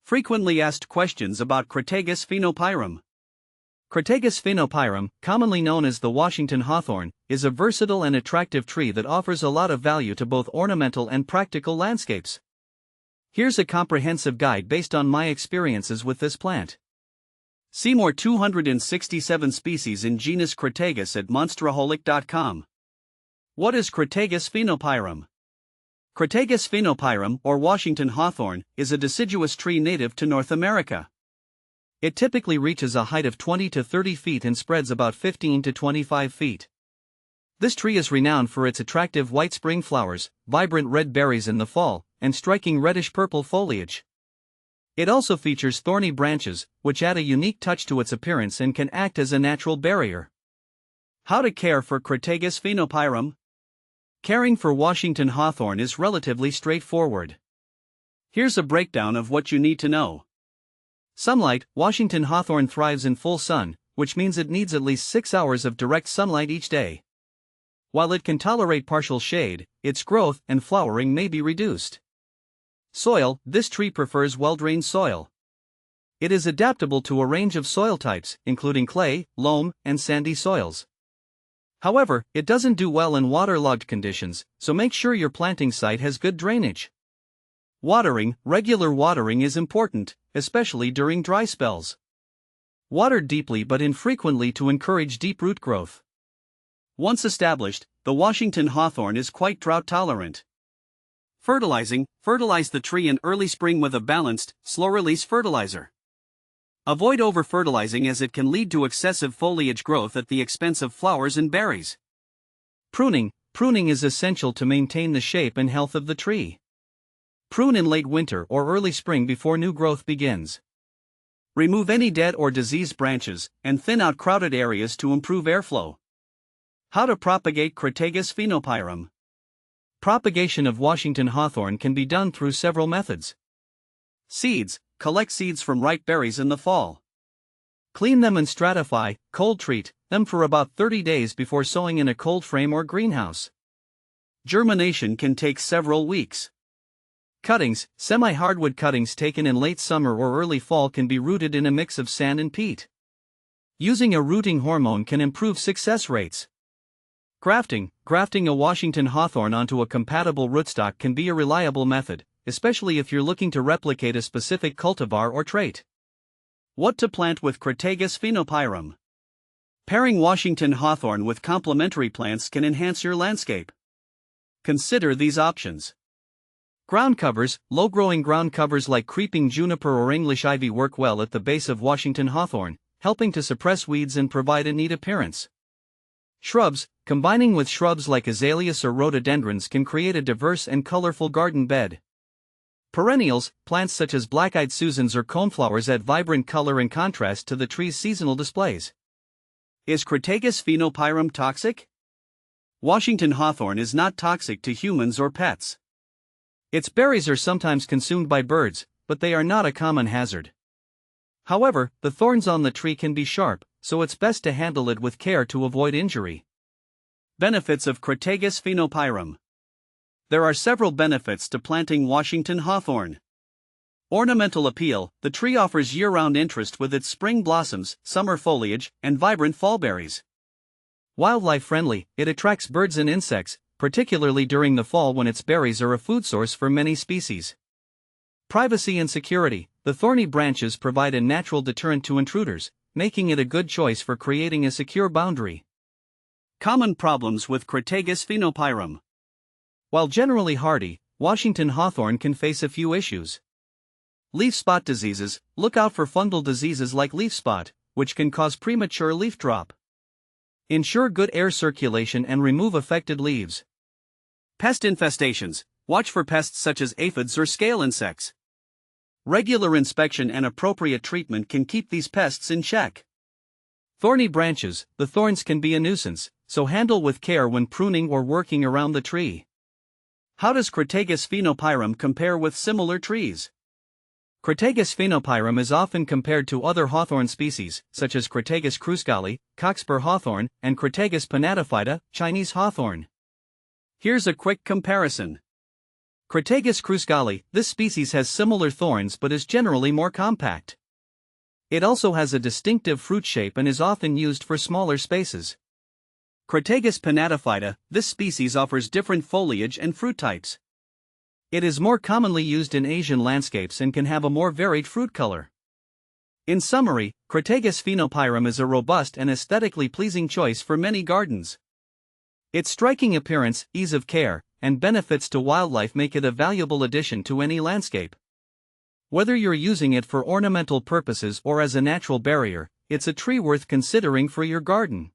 Frequently asked questions about Crataegus phaenopyrum. Crataegus phaenopyrum, commonly known as the Washington hawthorn, is a versatile and attractive tree that offers a lot of value to both ornamental and practical landscapes. Here's a comprehensive guide based on my experiences with this plant. See more 267 species in genus Crataegus at monsteraholic.com. What is Crataegus phaenopyrum? Crataegus phaenopyrum, or Washington hawthorn, is a deciduous tree native to North America. It typically reaches a height of 20 to 30 feet and spreads about 15 to 25 feet. This tree is renowned for its attractive white spring flowers, vibrant red berries in the fall, and striking reddish-purple foliage. It also features thorny branches, which add a unique touch to its appearance and can act as a natural barrier. How to care for Crataegus phaenopyrum? Caring for Washington hawthorn is relatively straightforward. Here's a breakdown of what you need to know. Sunlight. Washington hawthorn thrives in full sun, which means it needs at least 6 hours of direct sunlight each day. While it can tolerate partial shade, its growth and flowering may be reduced. Soil. This tree prefers well-drained soil. It is adaptable to a range of soil types, including clay, loam, and sandy soils. However, it doesn't do well in waterlogged conditions, so make sure your planting site has good drainage. Watering. Regular watering is important, especially during dry spells. Water deeply but infrequently to encourage deep root growth. Once established, the Washington hawthorn is quite drought tolerant. Fertilizing. Fertilize the tree in early spring with a balanced, slow-release fertilizer. Avoid over-fertilizing as it can lead to excessive foliage growth at the expense of flowers and berries. Pruning. Pruning is essential to maintain the shape and health of the tree. Prune in late winter or early spring before new growth begins. Remove any dead or diseased branches, and thin out crowded areas to improve airflow. How to propagate Crataegus phaenopyrum? Propagation of Washington hawthorn can be done through several methods. Seeds. Collect seeds from ripe berries in the fall. Clean them and stratify, cold treat them for about 30 days before sowing in a cold frame or greenhouse. Germination can take several weeks. Cuttings. Semi-hardwood cuttings taken in late summer or early fall can be rooted in a mix of sand and peat. Using a rooting hormone can improve success rates. Grafting. Grafting a Washington hawthorn onto a compatible rootstock can be a reliable method, especially if you're looking to replicate a specific cultivar or trait. What to plant with Crataegus phaenopyrum? Pairing Washington hawthorn with complementary plants can enhance your landscape. Consider these options. Ground covers. Low-growing ground covers like creeping juniper or English ivy work well at the base of Washington hawthorn, helping to suppress weeds and provide a neat appearance. Shrubs. Combining with shrubs like azaleas or rhododendrons can create a diverse and colorful garden bed. Perennials. Plants such as black-eyed Susans or coneflowers add vibrant color and contrast to the tree's seasonal displays. Is Crataegus phaenopyrum toxic? Washington hawthorn is not toxic to humans or pets. Its berries are sometimes consumed by birds, but they are not a common hazard. However, the thorns on the tree can be sharp, so it's best to handle it with care to avoid injury. Benefits of Crataegus phaenopyrum. There are several benefits to planting Washington hawthorn. Ornamental appeal. The tree offers year-round interest with its spring blossoms, summer foliage, and vibrant fall berries. Wildlife friendly. It attracts birds and insects, particularly during the fall when its berries are a food source for many species. Privacy and security. The thorny branches provide a natural deterrent to intruders, making it a good choice for creating a secure boundary. Common problems with Crataegus phaenopyrum. While generally hardy, Washington hawthorn can face a few issues. Leaf spot diseases. Look out for fungal diseases like leaf spot, which can cause premature leaf drop. Ensure good air circulation and remove affected leaves. Pest infestations. Watch for pests such as aphids or scale insects. Regular inspection and appropriate treatment can keep these pests in check. Thorny branches. The thorns can be a nuisance, so handle with care when pruning or working around the tree. How does Crataegus phaenopyrum compare with similar trees? Crataegus phaenopyrum is often compared to other hawthorn species, such as Crataegus kruskali, cockspur hawthorn, and Crataegus pinnatifida, Chinese hawthorn. Here's a quick comparison. Crataegus cruscali, this species has similar thorns but is generally more compact. It also has a distinctive fruit shape and is often used for smaller spaces. Crataegus pinnatophyta, this species offers different foliage and fruit types. It is more commonly used in Asian landscapes and can have a more varied fruit color. In summary, Crataegus Phaenopyrum is a robust and aesthetically pleasing choice for many gardens. Its striking appearance, ease of care, and benefits to wildlife make it a valuable addition to any landscape. Whether you're using it for ornamental purposes or as a natural barrier, it's a tree worth considering for your garden.